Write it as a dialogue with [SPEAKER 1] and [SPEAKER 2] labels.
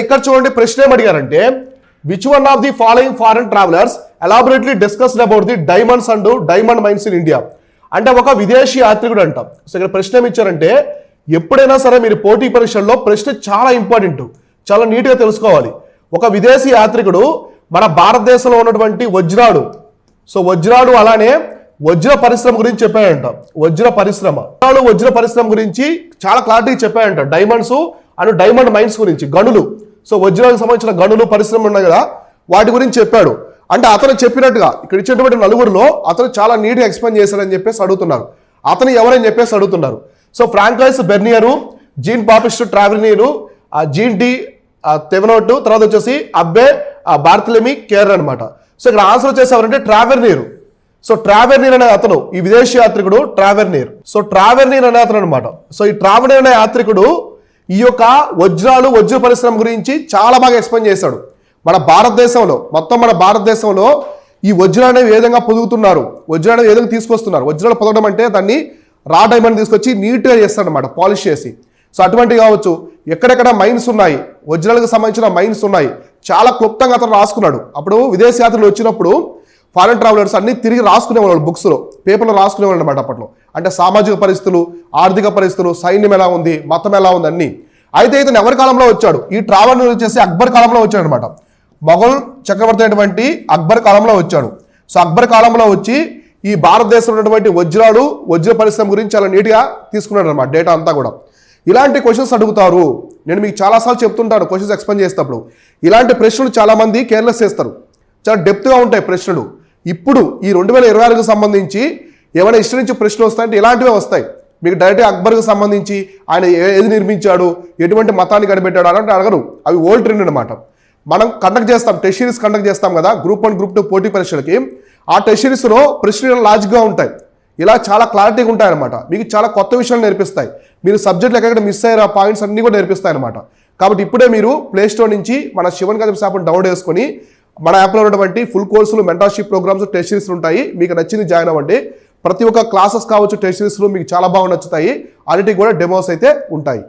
[SPEAKER 1] ఇక్కడ చూడండి ప్రశ్న ఏం అడిగారంటే which one of the following foreign travellers elaborately discussed about the diamonds and diamond mines in India. అంటే ఒక విదేశీ యాత్రికుడు అంటాం. సో ఇక్కడ ప్రశ్న ఏమి ఇచ్చారంటే ఎప్పుడైనా సరే మీరు పోటీ పరీక్షల్లో ప్రశ్న చాలా ఇంపార్టెంట్, చాలా నీట్గా తెలుసుకోవాలి. ఒక విదేశీ యాత్రికుడు మన భారతదేశంలో ఉన్నటువంటి వజ్రాలు, సో వజ్రాలు అలానే వజ్ర పరిశ్రమ గురించి చెప్పాడంట. వజ్ర పరిశ్రమ గురించి చాలా క్లారిటీగా చెప్పాడంట. డైమండ్స్ అండ్ డైమండ్ మైన్స్ గురించి, గనులు, సో వజ్రాలకు సంబంధించిన గనులు పరిశ్రమలు ఉన్నాయి కదా, వాటి గురించి చెప్పాడు. అంటే అతను చెప్పినట్టుగా ఇక్కడ ఇచ్చినటువంటి నలుగురిలో అతను చాలా నీట్గా ఎక్స్ప్లెయిన్ చేశాడని చెప్పేసి అడుగుతున్నారు. అతను ఎవరని చెప్పేసి అడుగుతున్నారు. So Francois Bernier, Jean Baptiste Tavernier, Jean de Thevenot, తర్వాత వచ్చేసి అబ్బే బార్తలెమి కేర్ అనమాట. సో ఇక్కడ ఆన్సర్ వచ్చేసి ఎవరంటే ట్రావెర్నియరు. సో ట్రావెర్నియర్ అనే అతను, ఈ విదేశీ యాత్రికుడు ట్రావెర్నియర్. సో ట్రావెర్నియర్ అనే అతను అనమాట. సో ఈ ట్రావెర్నియర్ అనే యాత్రికుడు ఈ యొక్క వజ్రాలు, వజ్ర పరిశ్రమ గురించి చాలా బాగా ఎక్స్ప్లెయిన్ చేశాడు. మన భారతదేశంలో ఈ వజ్రాలు అనేవి ఏ విధంగా పొదుగుతున్నారు, వజ్రాలు అనేవి ఏ విధంగా తీసుకొస్తున్నారు. వజ్రాలు పొదగడం అంటే దాన్ని రా డైమండ్ తీసుకొచ్చి నీట్గా చేస్తారనమాట, పాలిష్ చేసి. సో అటువంటివి కావచ్చు, ఎక్కడెక్కడ మైన్స్ ఉన్నాయి, వజ్రాలకు సంబంధించిన మైన్స్ ఉన్నాయి, చాలా క్లుప్తంగా అతను రాసుకున్నాడు. అప్పుడు విదేశీ యాత్రలు వచ్చినప్పుడు ఫారెన్ ట్రావెలర్స్ అన్ని తిరిగి రాసుకునేవాళ్ళు, బుక్స్లో, పేపర్లో రాసుకునేవాళ్ళు అనమాట అప్పట్లో. అంటే సామాజిక పరిస్థితులు, ఆర్థిక పరిస్థితులు, సైన్యం ఎలా ఉంది, మతం ఎలా ఉంది అన్ని. అయితే ఇతను ఎవరి కాలంలో వచ్చాడు? ఈ ట్రావెలర్ వచ్చేసి అక్బర్ కాలంలో వచ్చాడు అనమాట. మొఘల్ చక్రవర్తి అయినటువంటి అక్బర్ కాలంలో వచ్చాడు. సో అక్బర్ కాలంలో వచ్చి ఈ భారతదేశంలో ఉన్నటువంటి వజ్రాలు, వజ్ర పరిశ్రమ గురించి చాలా నీట్గా తీసుకున్నాడు అనమాట, డేటా అంతా కూడా. ఇలాంటి క్వశ్చన్స్ అడుగుతారు. నేను మీకు చాలాసార్లు చెప్తుంటాను క్వశ్చన్స్ ఎక్స్ప్లెయిన్ చేసేటప్పుడు. ఇలాంటి ప్రశ్నలు చాలామంది కేర్లెస్ చేస్తారు, చాలా డెప్త్గా ఉంటాయి ప్రశ్నలు. ఇప్పుడు ఈ 2026కు సంబంధించి ఏమైనా హిస్టరీ నుంచి ప్రశ్నలు వస్తాయంటే ఇలాంటివే వస్తాయి. మీకు డైరెక్ట్గా అక్బర్కి సంబంధించి ఆయన ఏది నిర్మించాడు, ఎటువంటి మతాన్ని కనిపెట్టాడు అలాంటి అడగరు. అవి ఓల్డ్ ట్రెండ్ అనమాట. మనం కండక్ట్ చేస్తాం, టెస్ట్ సిరీస్ కండక్ట్ చేస్తాం కదా, గ్రూప్ 1, గ్రూప్ 2 పోటీ పరీక్షలకి. ఆ టెస్ట్ సిరీస్లో ప్రశ్నలు లాజిక్గా ఉంటాయి, ఇలా చాలా క్లారిటీగా ఉంటాయి అనమాట. మీకు చాలా కొత్త విషయాలు నేర్పిస్తాయి. మీరు సబ్జెక్టులు ఎక్కడ మిస్ అయ్యారు ఆ పాయింట్స్ అన్నీ కూడా నేర్పిస్తాయి అనమాట. కాబట్టి ఇప్పుడే మీరు ప్లేస్టోర్ నుంచి మన శివన్ కథమ్స్ యాప్ని డౌన్లోడ్ చేసుకొని మన యాప్లో ఉన్నటువంటి ఫుల్ కోర్సులు, మెంటర్షిప్ ప్రోగ్రామ్స్, టెస్ట్ సిరీస్లు ఉంటాయి. మీకు నచ్చింది జాయిన్ అవ్వండి. ప్రతి ఒక్క క్లాసెస్ కావచ్చు, టెస్ట్ సిరీస్లు మీకు చాలా బాగా నచ్చుతాయి. అన్నిటికీ కూడా డెమోస్ అయితే ఉంటాయి.